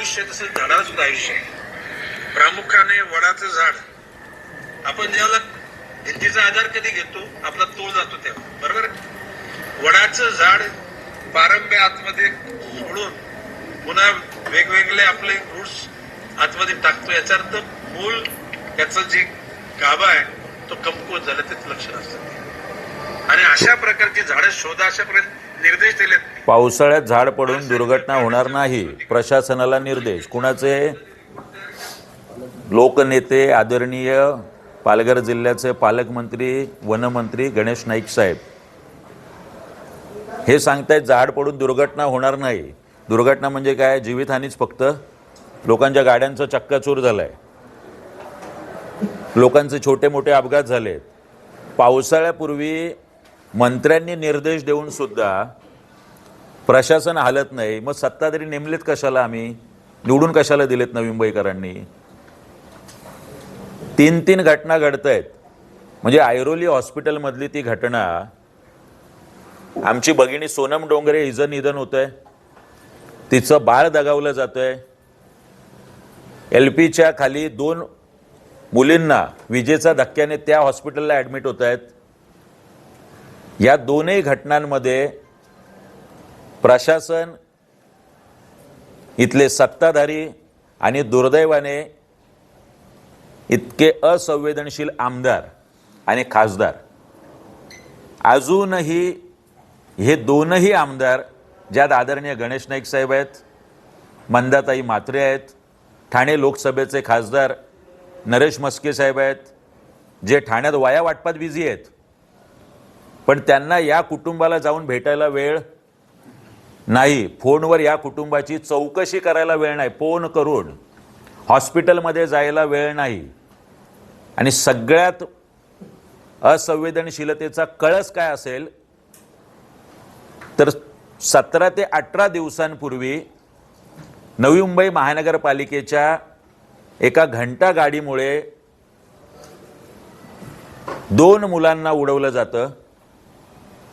आयुष्य आहे तसं झाडाला सुद्धा आयुष्य आहे. प्रामुख्याने वडाचं झाड, आपण ज्याला भिंतीचा आधार कधी घेतो, आपला तोल जातो तेव्हा, बरोबर. वडाचं झाड पारंब्या आतमध्ये सोडून पुन्हा वेगवेगळे आपले रूट्स आतमध्ये टाकतो, याचा अर्थ मूळ याचं जे गाभा आहे तो कमकुवत झाला, तेच लक्षण असतं. आणि अशा प्रकारची झाडं शोधा, अशापर्यंत निर्देश दिलेत. पावसाळ्यात झाड पडून दुर्घटना होणार नाही, प्रशासनाला निर्देश. कुणाचे? लोकनेते आदरणीय पालघर जिल्ह्याचे पालकमंत्री वनमंत्री गणेश नाईक साहेब हे सांगतायत झाड पडून दुर्घटना होणार नाही. दुर्घटना म्हणजे काय? जीवितहानीच फक्त. लोकांच्या गाड्यांचा चक्काचूर झालाय, लोकांचे छोटे मोठे अपघात झालेत. पावसाळ्यापूर्वी मंत्र्यांनी निर्देश देऊन सुद्धा प्रशासन हालत नाही. मग सत्ताधारी नेमलेत कशाला? आम्ही निवडून कशाला दिलेत नवी मुंबईकरांनी? 3 घटना घडत आहेत. म्हणजे ऐरोली हॉस्पिटलमधली ती घटना, आमची भगिनी सोनम डोंगरे हिचं निधन होतंय, तिचं बाळ दगावलं जातंय. LPच्या खाली 2 मुलींना विजेचा धक्क्याने त्या हॉस्पिटलला ॲडमिट होत आहेत. या दोनही घटनांमध्ये प्रशासन, इथले सत्ताधारी आणि दुर्दैवाने इतके असंवेदनशील आमदार आणि खासदार, अजूनही हे दोनही आमदार, ज्यात आदरणीय गणेश नाईक साहेब आहेत, मंदाताई म्हात्रे आहेत, ठाणे लोकसभेचे खासदार नरेश मस्के साहेब आहेत, जे ठाण्यात वाया वाटपात बिझी आहेत, पण त्यांना या कुटुंबाला जाऊन भेटायला वेळ नाही. फोनवर या कुटुंबाची चौकशी करायला वेळ नाही, फोन करून हॉस्पिटलमध्ये जायला वेळ नाही. आणि सगळ्यात असंवेदनशीलतेचा कळस काय असेल तर 17 ते 18 दिवसांपूर्वी नवी मुंबई महानगरपालिकेच्या एका घंटा गाडीमुळे 2 मुलांना उडवलं जातं.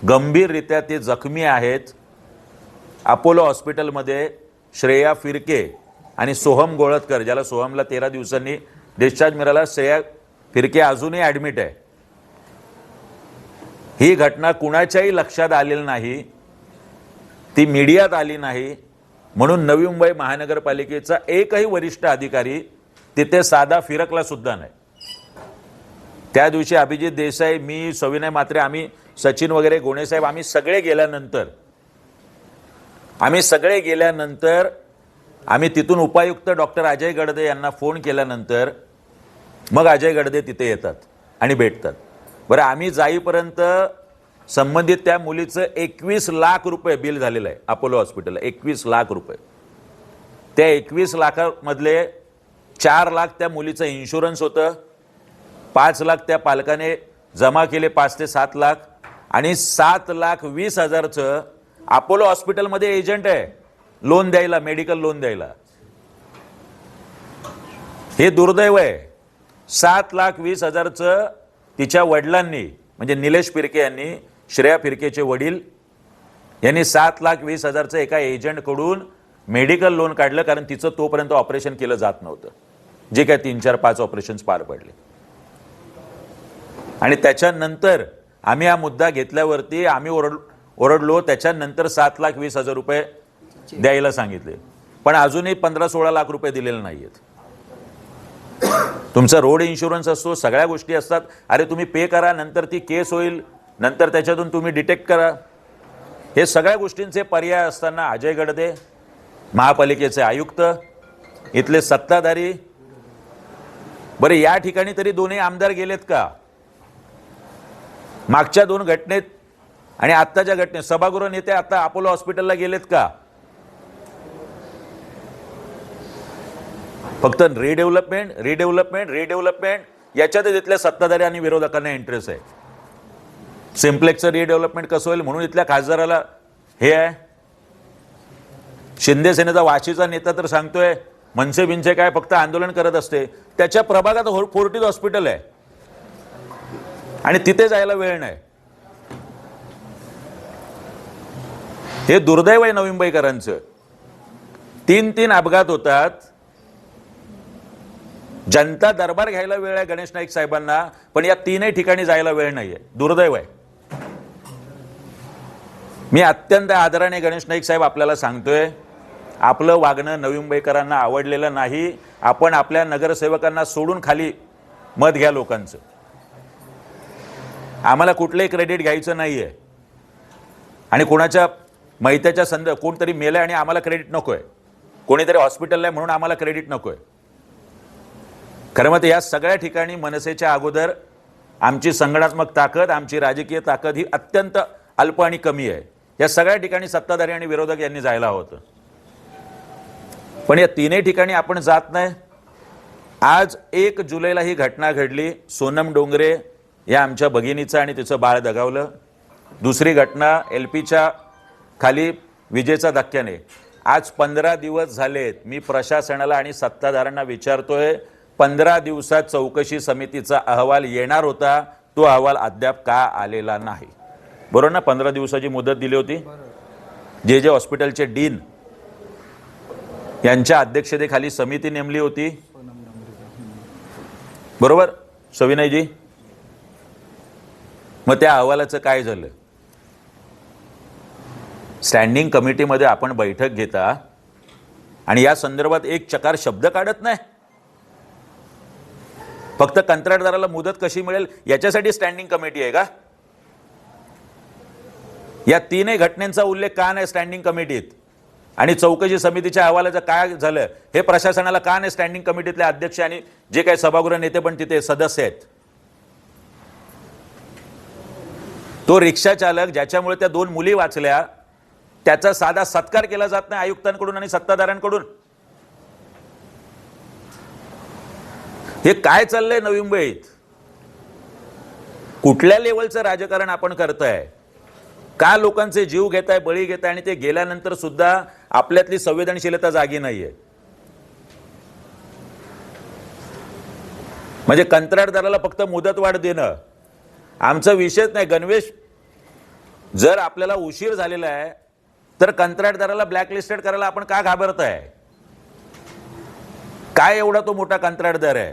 गंभीररित्या ते जखमी आहेत. अपोलो हॉस्पिटलमध्ये श्रेया फिरके आणि सोहम गोळतकर, ज्याला सोहमला 13 दिवसांनी डिस्चार्ज मिळाला, श्रेया फिरके अजूनही ॲडमिट आहे. ही घटना कुणाच्याही लक्षात आलेली नाही, ती मीडियात आली नाही, म्हणून नवी मुंबई महानगरपालिकेचा एकही वरिष्ठ अधिकारी तिथे साधा फिरकला सुद्धा नाही. त्या दिवशी अभिजित देसाई, मी, सविनय म्हात्रे, आम्ही, सचिन वगैरे, गोणेसाहेब, आम्ही सगळे गेल्यानंतर आम्ही तिथून उपायुक्त डॉक्टर अजय गडदे यांना फोन केल्यानंतर मग अजय गडदे तिथे येतात आणि भेटतात. बरं, आम्ही जाईपर्यंत संबंधित त्या मुलीचं 21 लाख रुपये बिल झालेलं आहे अपोलो हॉस्पिटलला. 21 लाख रुपये. त्या 21 लाखामधले 4 लाख त्या मुलीचं इन्शुरन्स होतं, 5 लाख त्या पालकाने जमा केले, 5 ते 7 लाख, आणि 7,20,000चं अपोलो हॉस्पिटलमध्ये एजंट आहे लोन द्यायला, मेडिकल लोन द्यायला. हे दुर्दैव आहे. 7,20,000चं तिच्या वडिलांनी, म्हणजे निलेश फिरके यांनी, श्रेया फिरकेचे वडील यांनी 7,20,000चं एका एजंटकडून मेडिकल लोन काढलं, कारण तिचं तोपर्यंत ऑपरेशन केलं जात नव्हतं, जे काय 3, 4, 5 ऑपरेशन्स पार पडले. आणि त्याच्यानंतर आम्ही हा मुद्दा घेतल्यावरती आम्ही ओरडलो. त्याच्यानंतर 7,20,000 रुपये द्यायला सांगितले, पण अजूनही 15-16 लाख रुपये दिलेले नाहीयेत. तुमचा रोड इन्शुरन्स असतो, सगळ्या गोष्टी असतात. अरे तुम्ही पे करा, नंतर ती केस होईल, नंतर त्याच्यातून तुम्ही डिटेक्ट करा. हे सगळ्या गोष्टींचे पर्याय असताना अजय गडदे, महापालिकेचे आयुक्त, इथले सत्ताधारी, बरे या ठिकाणी तरी दोन्ही आमदार गेलेत का? मागच्या 2 घटनेत आणि आत्ताच्या घटनेत सभागृह नेते आता अपोलो हॉस्पिटलला गेलेत का? फक्त रिडेव्हलपमेंट याच्यात इथल्या सत्ताधारी आणि विरोधकांना इंटरेस्ट आहे. सिम्प्लेक्सचं रिडेव्हलपमेंट कसं होईल म्हणून इथल्या खासदाराला हे आहे. शिंदे सेनेचा वाशीचा नेता तर सांगतोय मनसे बिनसे काय फक्त आंदोलन करत असते. त्याच्या प्रभागात फोर्टिस हॉस्पिटल आहे आणि तिथे जायला वेळ नाही. हे दुर्दैव आहे नवी मुंबईकरांचं. तीन अपघात होतात. जनता दरबार घ्यायला वेळ आहे गणेश नाईक साहेबांना, पण या तीनही ठिकाणी जायला वेळ नाहीये. दुर्दैव आहे. मी अत्यंत आदराने गणेश नाईक साहेब आपल्याला सांगतोय, आपलं वागणं नवी मुंबईकरांना आवडलेलं नाही. आपण आपल्या नगरसेवकांना सोडून खाली मत घ्या लोकांचं. आम्हाला कुठलंही क्रेडिट घ्यायचं नाहीये आणि कोणाच्या मैत्याच्या कोणतरी मेलंय आणि आम्हाला क्रेडिट नकोय, कोणीतरी हॉस्पिटलला आहे म्हणून आम्हाला क्रेडिट नकोय. खरं मग या सगळ्या ठिकाणी मनसेच्या अगोदर आमची संघटनात्मक ताकद, आमची राजकीय ताकद ही अत्यंत अल्प आणि कमी आहे. या सगळ्या ठिकाणी सत्ताधारी आणि विरोधक यांनी जायला होतं, पण या तीनही ठिकाणी आपण जात नाही. आज 1 जुलैला ही घटना घडली. सोनम डोंगरे या आमच्या भगिनीचं आणि तिचं बाळ दगावलं. दुसरी घटना LPच्या खाली विजेचा धक्क्याने. आज 15 दिवस झालेत. मी प्रशासनाला आणि सत्ताधाऱ्यांना विचारतोय, 15 दिवसात चौकशी समितीचा अहवाल येणार होता, तो अहवाल अद्याप का आलेला नाही? बरोबर ना? 15 दिवसाची मुदत दिली होती. जे हॉस्पिटलचे डीन यांच्या अध्यक्षतेखाली समिती नेमली होती, बरोबर सविनयजी? मग त्या अहवालाचं काय झालं? स्टँडिंग कमिटीमध्ये आपण बैठक घेता आणि या संदर्भात एक चकार शब्द काढत नाही. फक्त कंत्राटदाराला मुदत कशी मिळेल याच्यासाठी स्टँडिंग कमिटी आहे का? या तीनही घटनांचा उल्लेख का नाही स्टँडिंग कमिटीत? आणि चौकशी समितीच्या अहवालाचं काय झालं हे प्रशासनाला का नाही? स्टँडिंग कमिटीतले अध्यक्ष आणि जे काही सभागृह नेते पण तिथे सदस्य आहेत. तो रिक्षा चालक ज्याच्यामुळे त्या 2 मुली वाचल्या, त्याचा साधा सत्कार केला जात नाही आयुक्तांकडून आणि सत्ताधाऱ्यांकडून. हे काय चाललंय नवी मुंबईत? कुठल्या लेवलचं राजकारण आपण करताय? का लोकांचे जीव घेताय, बळी घेताय आणि ते गेल्यानंतर सुद्धा आपल्यातली संवेदनशीलता जागी नाहीये? म्हणजे कंत्राटदाराला फक्त मुदतवाढ देणं आमचा विषयच नाही. गणवेश, जर आपल्याला उशीर झालेला आहे तर कंत्राटदाराला ब्लॅकलिस्टेड करायला आपण का घाबरताय? काय एवढा तो मोठा कंत्राटदार आहे?